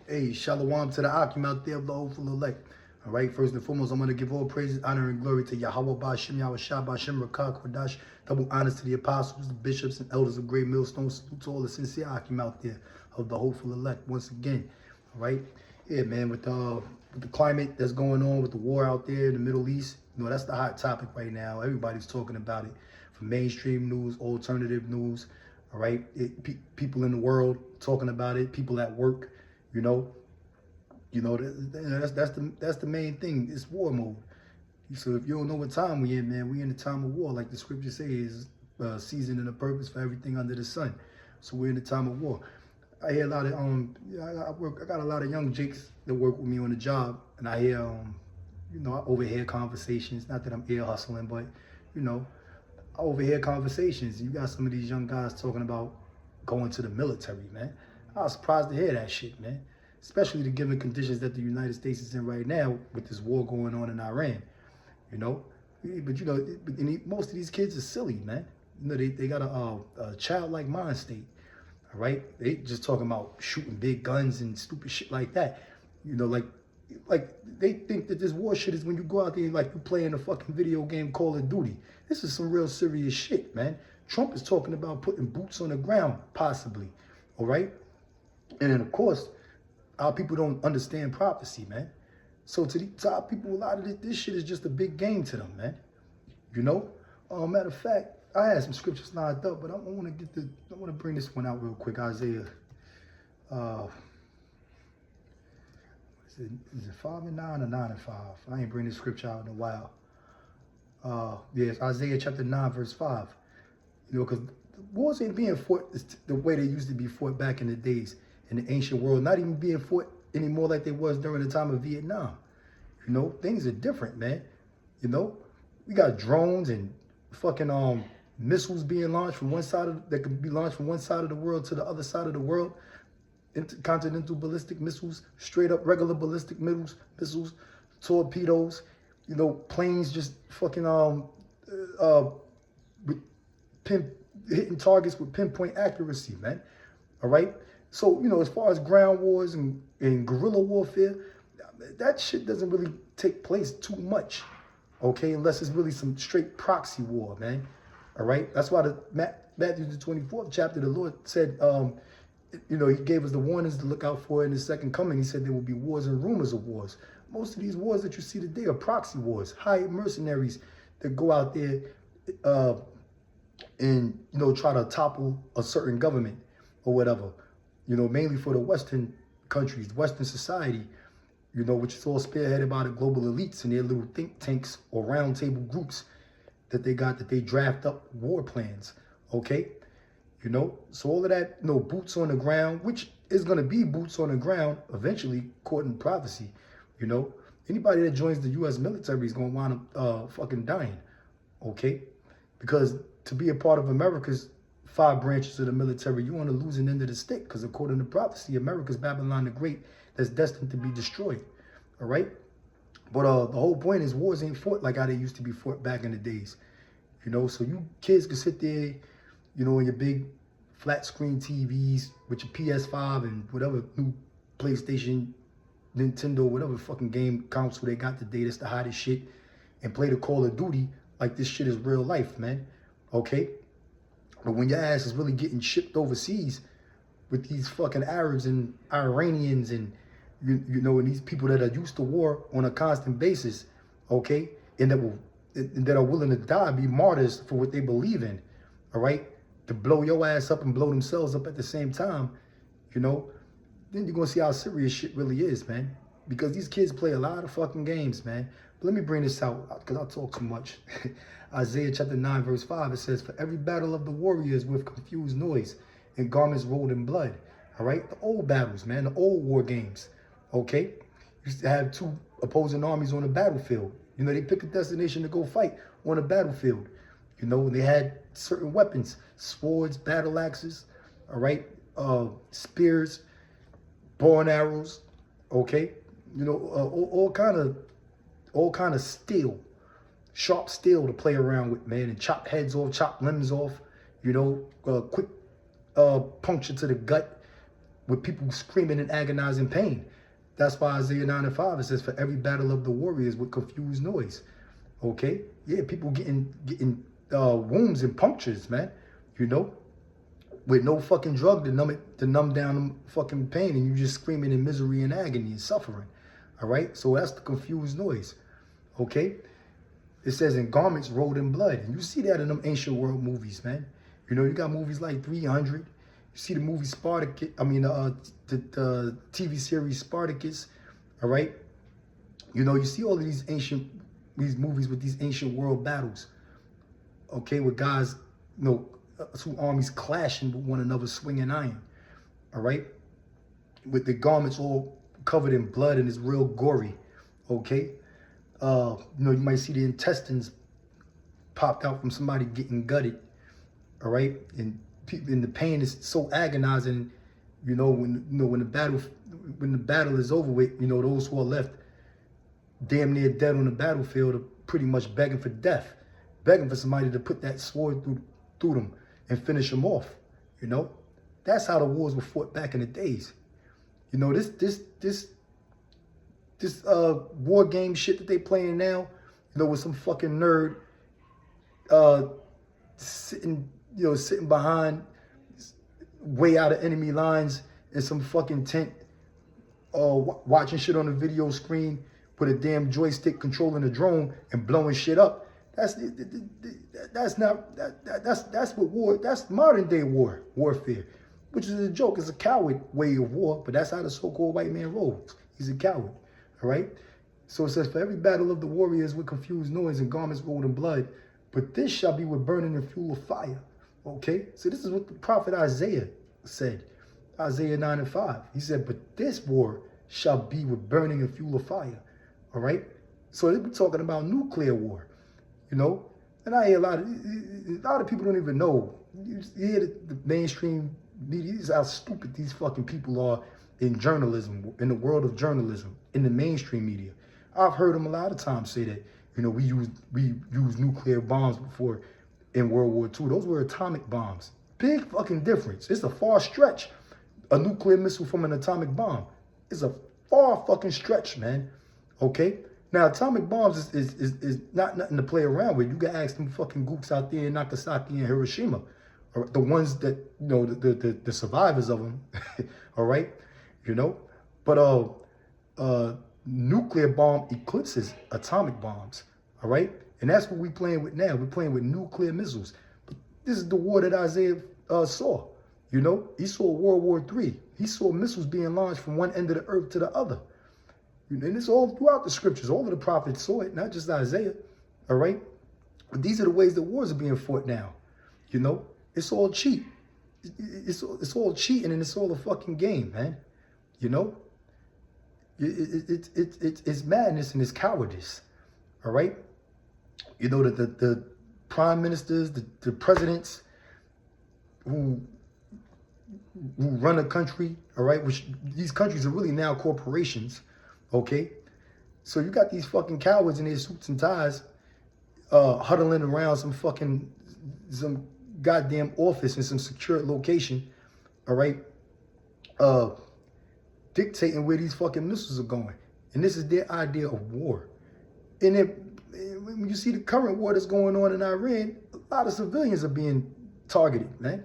Hey, shalom to the Akim out there of the hopeful elect. All right, first and foremost, I'm going to give all praises, honor, and glory to Yahweh Ba'Shem, Yahweh Shah Ba'Shem, Rakah, Kodash, double honors to the apostles, the bishops, and elders of Great Millstone. Salute to all the sincere Akim out there of the hopeful elect once again. All right, yeah, man, with the climate that's going on, with the war out there in the Middle East, you know, that's the hot topic right now. Everybody's talking about it, from mainstream news, alternative news. All right, people in the world talking about it, people at work. That's the main thing. It's war mode. So if you don't know what time we in, man, we in the time of war, like the scripture says, season and a purpose for everything under the sun. So we're in the time of war. I hear a lot of I got a lot of young jakes that work with me on the job, and I hear I overhear conversations. Not that I'm ear hustling, but I overhear conversations. You got some of these young guys talking about going to the military, man. I was surprised to hear that shit, man. Especially the given conditions that the United States is in right now with this war going on in Iran, But most of these kids are silly, man. They got a childlike mind state, all right? They just talking about shooting big guns and stupid shit like that. Like they think that this war shit is when you go out there and like you playing a fucking video game Call of Duty. This is some real serious shit, man. Trump is talking about putting boots on the ground, possibly, all right? And then, of course, our people don't understand prophecy, man. So to our people, a lot of this shit is just a big game to them, man. Matter of fact, I had some scriptures lined up, but I want to bring this one out real quick. Isaiah, is it 5 and 9 or 9 and 5? I ain't bring this scripture out in a while. It's Isaiah chapter 9, verse 5. Because wars ain't being fought the way they used to be fought back in the days. In the ancient world, not even being fought anymore like they was during the time of Vietnam. Things are different, man. We got drones and fucking missiles being launched from one side that could be launched from one side of the world to the other side of the world. Intercontinental ballistic missiles, straight up regular ballistic missiles, torpedoes, planes just fucking hitting targets with pinpoint accuracy, man. All right. So, as far as ground wars and guerrilla warfare, that shit doesn't really take place too much, okay, unless it's really some straight proxy war, man. All right? That's why Matthew, the 24th chapter, the Lord said, he gave us the warnings to look out for in his second coming. He said there will be wars and rumors of wars. Most of these wars that you see today are proxy wars, hired mercenaries that go out there and, try to topple a certain government or whatever. Mainly for the Western countries, Western society, which is all spearheaded by the global elites and their little think tanks or roundtable groups that they draft up war plans, okay? So all of that, boots on the ground, which is going to be boots on the ground eventually, according to prophecy, Anybody that joins the U.S. military is going to wind up fucking dying, okay? Because to be a part of America's 5 branches of the military, you want to lose an end of the stick, because according to prophecy, America's Babylon the Great that's destined to be destroyed. All right? But the whole point is wars ain't fought like how they used to be fought back in the days. So you kids can sit there, in your big flat screen TVs with your PS5 and whatever new PlayStation, Nintendo, whatever fucking game console they got today, that's the hottest shit, and play the Call of Duty like this shit is real life, man. Okay? But when your ass is really getting shipped overseas with these fucking Arabs and Iranians and, and these people that are used to war on a constant basis, okay, and that are willing to die, be martyrs for what they believe in, all right, to blow your ass up and blow themselves up at the same time, then you're going to see how serious shit really is, man. Because these kids play a lot of fucking games, man. But let me bring this out, because I talk too much. Isaiah chapter 9, verse 5, it says, "For every battle of the warriors with confused noise and garments rolled in blood." All right? The old battles, man. The old war games. Okay? Used to have 2 opposing armies on the battlefield. They pick a destination to go fight on a battlefield. And they had certain weapons. Swords, battle axes. All right? Spears, bow and arrows. Okay? All kind of steel, sharp steel to play around with, man, and chop heads off, chop limbs off, quick puncture to the gut, with people screaming in agonizing pain. That's why Isaiah 9:5, it says, for every battle of the warriors with confused noise. Okay? Yeah, people getting wounds and punctures, man. You know? With no fucking drug to numb down the fucking pain, and you just screaming in misery and agony and suffering. All right? So that's the confused noise. Okay? It says, in garments rolled in blood. And you see that in them ancient world movies, man. You know, you got movies like 300. You see the movie Spartacus, the TV series Spartacus, all right? You know, you see all of these movies with these ancient world battles, okay? With guys, you know, two armies clashing with one another, swinging iron, all right? With the garments all covered in blood and it's real gory, okay? You know, you might see the intestines popped out from somebody getting gutted, all right? And the pain is so agonizing, you know, when the battle is over with, you know, those who are left damn near dead on the battlefield are pretty much begging for death, begging for somebody to put that sword through them and finish them off. You know, that's how the wars were fought back in the days. You know, this war game shit that they playing now, you know, with some fucking nerd sitting behind way out of enemy lines in some fucking tent, watching shit on the video screen with a damn joystick controlling a drone and blowing shit up. That's what war. That's modern day warfare, which is a joke. It's a coward way of war, but that's how the so-called white man rolls. He's a coward. All right. So it says, for every battle of the warriors with confused noise and garments rolled in blood, but this shall be with burning and fuel of fire. Okay, so this is what the prophet Isaiah said, Isaiah 9:5. He said, but this war shall be with burning and fuel of fire. All right, so they've been talking about nuclear war, you know, and I hear a lot of people don't even know. You hear the mainstream media, this is how stupid these fucking people are in journalism, in the world of journalism, in the mainstream media. I've heard them a lot of times say that, you know, we used nuclear bombs before. In World War II, those were atomic bombs. Big fucking difference. It's a far stretch. A nuclear missile from an atomic bomb. It's a far fucking stretch, man. Okay? Now, atomic bombs is not nothing to play around with. You can ask them fucking gooks out there in Nagasaki and Hiroshima. Or the ones that, you know, the survivors of them. All right? You know? But nuclear bomb eclipses atomic bombs. All right? And that's what we're playing with now. We're playing with nuclear missiles. But this is the war that Isaiah saw. You know, he saw World War III. He saw missiles being launched from one end of the earth to the other. And it's all throughout the scriptures. All of the prophets saw it, not just Isaiah. All right? But these are the ways that wars are being fought now. You know, it's all cheat. It's all cheating and it's all a fucking game, man. You know? It's madness and it's cowardice. All right? You know, the prime ministers, the presidents who run a country, all right, which these countries are really now corporations, okay? So you got these fucking cowards in their suits and ties huddling around some goddamn office in some secure location, all right, dictating where these fucking missiles are going. And this is their idea of war. And when you see the current war that's going on in Iran, a lot of civilians are being targeted, man.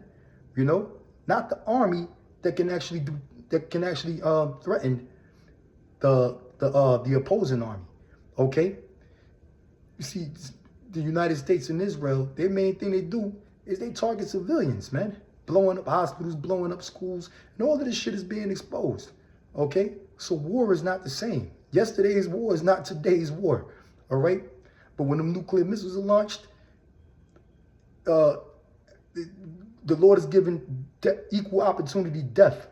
You know, not the army that can actually threaten the opposing army. Okay, you see, the United States and Israel, their main thing they do is they target civilians, man. Blowing up hospitals, blowing up schools, and all of this shit is being exposed. Okay, so war is not the same. Yesterday's war is not today's war. All right. But when them nuclear missiles are launched, the Lord has given equal opportunity death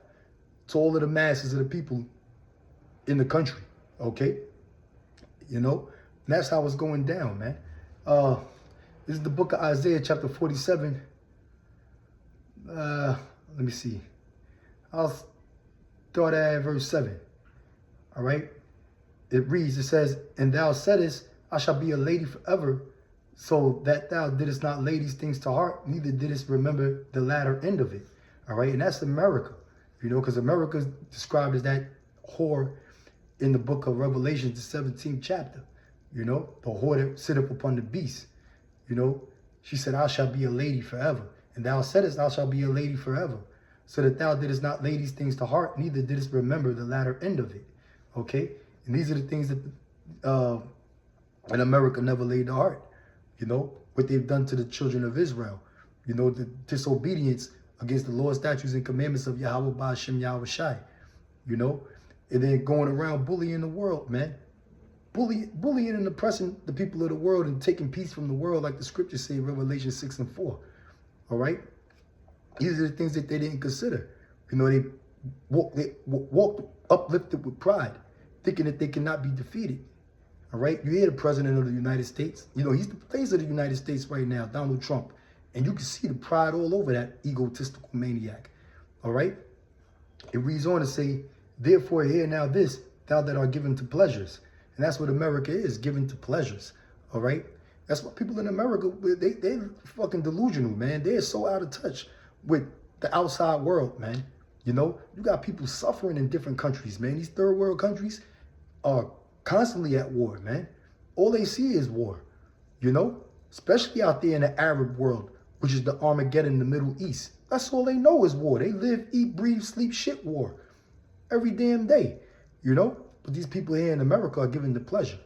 to all of the masses of the people in the country, okay? You know, and that's how it's going down, man. This is the book of Isaiah, chapter 47. Let me see. I'll start at verse 7, all right? It reads, it says, and thou saidest, I shall be a lady forever, so that thou didst not lay these things to heart, neither didst remember the latter end of it. All right, and that's America. You know, because America is described as that whore in the book of Revelation, the 17th chapter. You know, the whore that sitteth upon the beast. You know, she said, I shall be a lady forever. And thou saidest, thou shalt be a lady forever. So that thou didst not lay these things to heart, neither didst remember the latter end of it. Okay? And these are the things that in America never laid to heart. You know, what they've done to the children of Israel. You know, the disobedience against the law, statutes, and commandments of Yahweh Ba'ashem Yahweh Shai. You know, and then going around bullying the world, man. Bullying and oppressing the people of the world and taking peace from the world, like the scriptures say in Revelation 6 and 4. All right? These are the things that they didn't consider. You know, they walked uplifted with pride, thinking that they cannot be defeated. All right? You hear the president of the United States. You know, he's the face of the United States right now, Donald Trump. And you can see the pride all over that egotistical maniac. All right? It reads on to say, therefore hear now this, thou that art given to pleasures. And that's what America is, given to pleasures. All right? That's what people in America, they're fucking delusional, man. They're so out of touch with the outside world, man. You know, you got people suffering in different countries, man. These third world countries are constantly at war, man. All they see is war, you know, especially out there in the Arab world, which is the Armageddon in the Middle East. That's all they know is war. They live, eat, breathe, sleep, shit war every damn day, you know. But these people here in America are given the pleasure.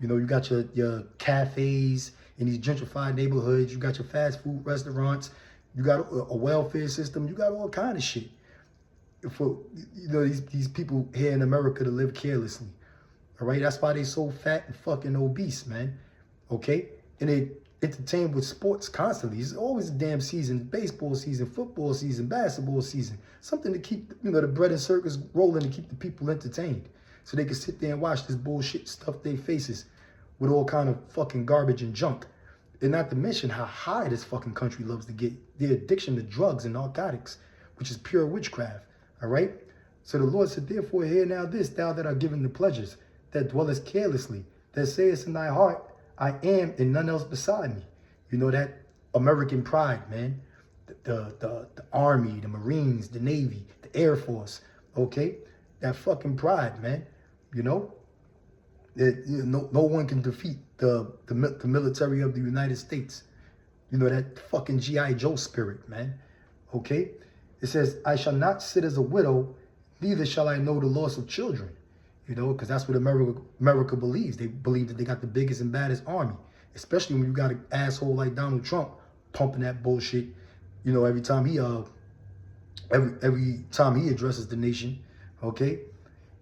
You know, you got your cafes in these gentrified neighborhoods. You got your fast food restaurants. You got a welfare system. You got all kind of shit for, you know, these people here in America to live carelessly. All right, that's why they so fat and fucking obese, man. Okay, and they entertain with sports constantly. It's always a damn season: baseball season, football season, basketball season. Something to keep, you know, the bread and circus rolling to keep the people entertained, so they can sit there and watch this bullshit stuff their faces with all kind of fucking garbage and junk. And not to mention how high this fucking country loves to get. The addiction to drugs and narcotics, which is pure witchcraft. All right. So the Lord said, therefore hear now this, thou that art given the pleasures, that dwellest carelessly, that sayest in thy heart, I am and none else beside me. You know, that American pride, man. The Army, the Marines, the Navy, the Air Force, okay? That fucking pride, man. You know? No one can defeat the military of the United States. You know, that fucking G.I. Joe spirit, man. Okay? It says, I shall not sit as a widow, neither shall I know the loss of children. You know, because that's what America believes. They believe that they got the biggest and baddest army, especially when you got an asshole like Donald Trump pumping that bullshit. You know, every time he every time he addresses the nation, okay.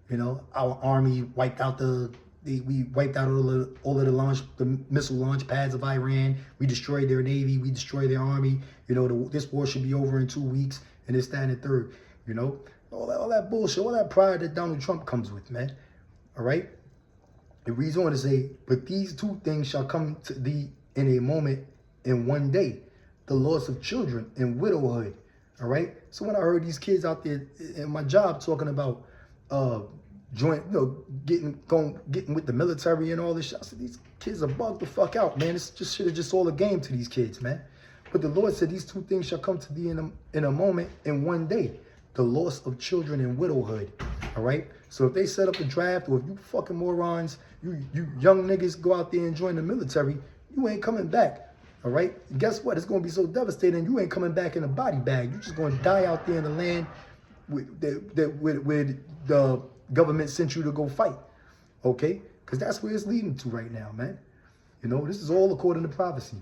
You know, our army wiped out we wiped out all of the missile launch pads of Iran. We destroyed their navy. We destroyed their army. You know, this war should be over in 2 weeks, and this, that, and the third. You know. All that bullshit, all that pride that Donald Trump comes with, man. All right? It reads on to say, but these two things shall come to thee in a moment, in one day, the loss of children and widowhood. All right? So when I heard these kids out there in my job talking about getting with the military and all this shit, I said, these kids are bugged the fuck out, man. This just shit is just all a game to these kids, man. But the Lord said these two things shall come to thee in a moment, in one day. The loss of children and widowhood. All right? So if they set up a draft, or if you fucking morons, you young niggas go out there and join the military, you ain't coming back. All right? And guess what? It's going to be so devastating, you ain't coming back in a body bag. You're just going to die out there in the land where the government sent you to go fight. Okay? Because that's where it's leading to right now, man. You know, this is all according to prophecy.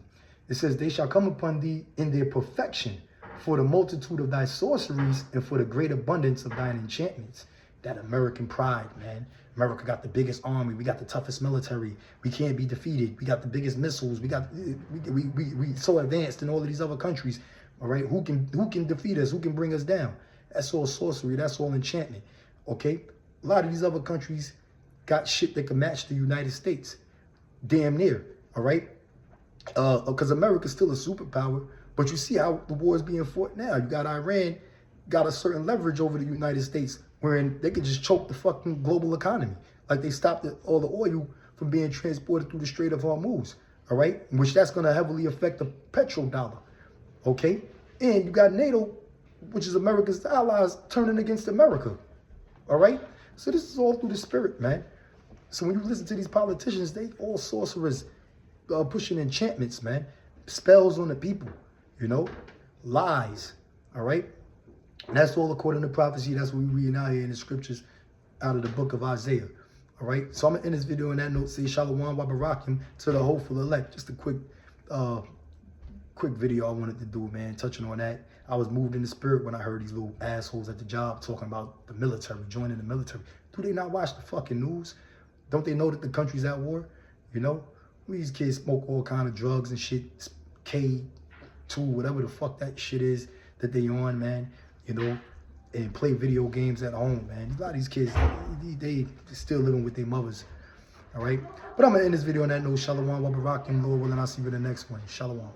It says, they shall come upon thee in their perfection, for the multitude of thy sorceries and for the great abundance of thine enchantments. That American pride, man. America got the biggest army. We got the toughest military. We can't be defeated. We got the biggest missiles. We so advanced in all of these other countries. All right, who can defeat us? Who can bring us down? That's all sorcery. That's all enchantment. Okay, a lot of these other countries got shit that can match the United States, damn near. All right, because America's still a superpower. But you see how the war is being fought now. You got Iran, got a certain leverage over the United States, wherein they could just choke the fucking global economy. Like they stopped all the oil from being transported through the Strait of Hormuz, all right? Which that's going to heavily affect the petrodollar, okay? And you got NATO which is America's allies, turning against America. All right? So this is all through the spirit, man. So when you listen to these politicians, they all sorcerers pushing enchantments, man. Spells on the people, you know? Lies, all right? And that's all according to prophecy. That's what we're reading out here in the scriptures out of the book of Isaiah, all right? So I'm going to end this video on that note. Say Shalom wa Barakim to the hopeful elect. Just a quick video I wanted to do, man, touching on that. I was moved in the spirit when I heard these little assholes at the job talking about the military, joining the military. Do they not watch the fucking news? Don't they know that the country's at war? You know? These kids smoke all kind of drugs and shit, K2, whatever the fuck that shit is that they on, man, you know, and play video games at home, man. A lot of these kids, they still living with their mothers, all right? But I'm going to end this video on that note. Shalom wa Barakim, Lord willing, I'll see you in the next one. Shalom.